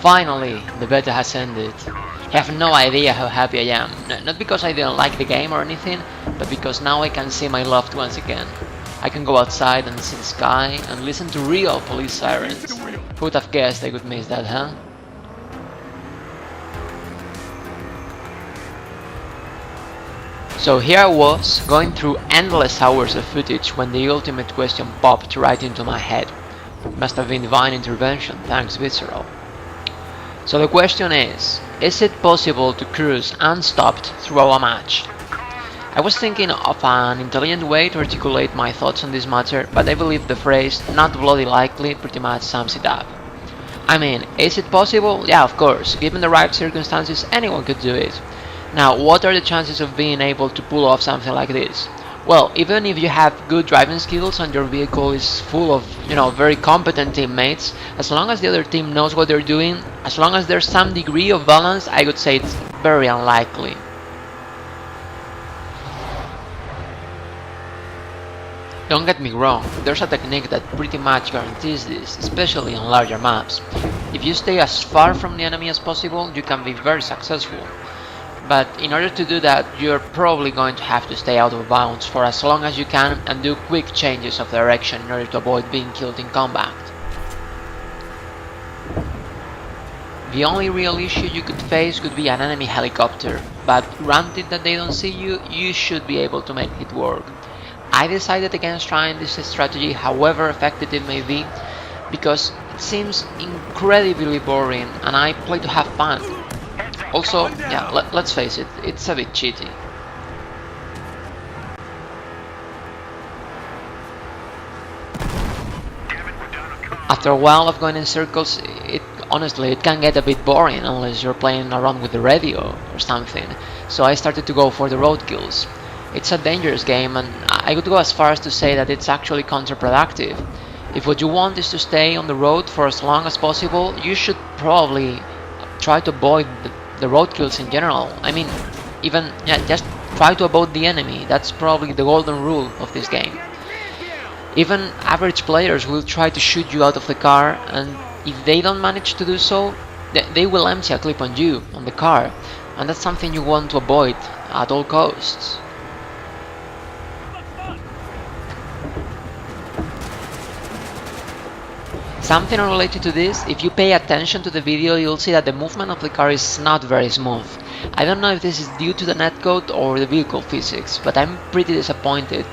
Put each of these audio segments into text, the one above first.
Finally, the beta has ended. I have no idea how happy I am. Not because I didn't like the game or anything, but because now I can see my loved ones again. I can go outside and see the sky and listen to real police sirens. Who would have guessed I could miss that, huh? So here I was, going through endless hours of footage when the ultimate question popped right into my head. It must have been divine intervention, thanks Visceral. So the question is it possible to cruise unstopped throughout a match? I was thinking of an intelligent way to articulate my thoughts on this matter, but I believe the phrase "not bloody likely" pretty much sums it up. I mean, is it possible? Yeah, of course, given the right circumstances anyone could do it. Now, what are the chances of being able to pull off something like this? Well, even if you have good driving skills and your vehicle is full of, very competent teammates, as long as the other team knows what they're doing, as long as there's some degree of balance, I would say it's very unlikely. Don't get me wrong, there's a technique that pretty much guarantees this, especially on larger maps. If you stay as far from the enemy as possible, you can be very successful. But in order to do that, you're probably going to have to stay out of bounds for as long as you can and do quick changes of direction in order to avoid being killed in combat. The only real issue you could face could be an enemy helicopter, but granted that they don't see you, you should be able to make it work. I decided against trying this strategy, however effective it may be, because it seems incredibly boring and I play to have fun. Also, yeah, let's face it, it's a bit cheaty. After a while of going in circles, honestly, it can get a bit boring unless you're playing around with the radio or something, so I started to go for the road kills. It's a dangerous game and I would go as far as to say that it's actually counterproductive. If what you want is to stay on the road for as long as possible, you should probably try to avoid the road kills in general. I mean, just try to avoid the enemy. That's probably the golden rule of this game. Even average players will try to shoot you out of the car, and if they don't manage to do so, they will empty a clip on you, on the car, and that's something you want to avoid at all costs. Something unrelated to this, if you pay attention to the video, you'll see that the movement of the car is not very smooth. I don't know if this is due to the netcode or the vehicle physics, but I'm pretty disappointed.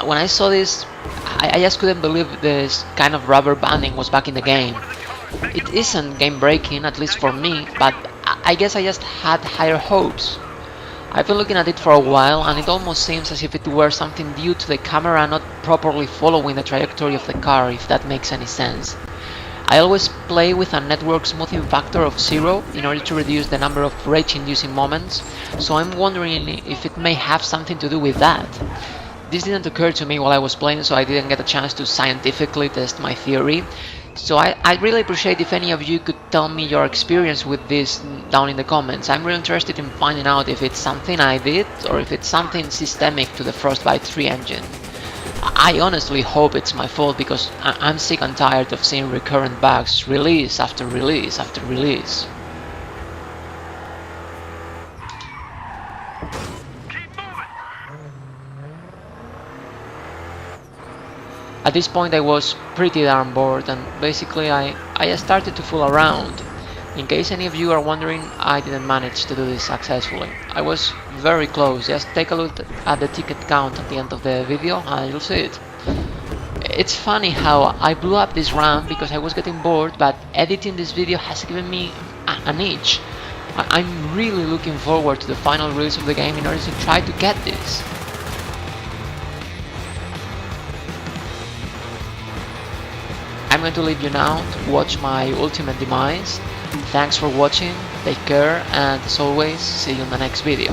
When I saw this, I just couldn't believe this kind of rubber banding was back in the game. It isn't game breaking, at least for me, but I guess I just had higher hopes. I've been looking at it for a while and it almost seems as if it were something due to the camera not properly following the trajectory of the car, if that makes any sense. I always play with a network smoothing factor of 0 in order to reduce the number of rage-inducing moments, so I'm wondering if it may have something to do with that. This didn't occur to me while I was playing, so I didn't get a chance to scientifically test my theory. So I'd really appreciate if any of you could tell me your experience with this down in the comments. I'm really interested in finding out if it's something I did or if it's something systemic to the Frostbite 3 engine. I honestly hope it's my fault because I'm sick and tired of seeing recurrent bugs release after release after release. At this point I was pretty darn bored and basically I started to fool around. In case any of you are wondering, I didn't manage to do this successfully. I was very close. Just take a look at the ticket count at the end of the video and you'll see it. It's funny how I blew up this ramp because I was getting bored, but editing this video has given me an itch. I'm really looking forward to the final release of the game in order to try to get this. I'm going to leave you now to watch my ultimate demise. Thanks for watching, take care, and as always, see you in the next video.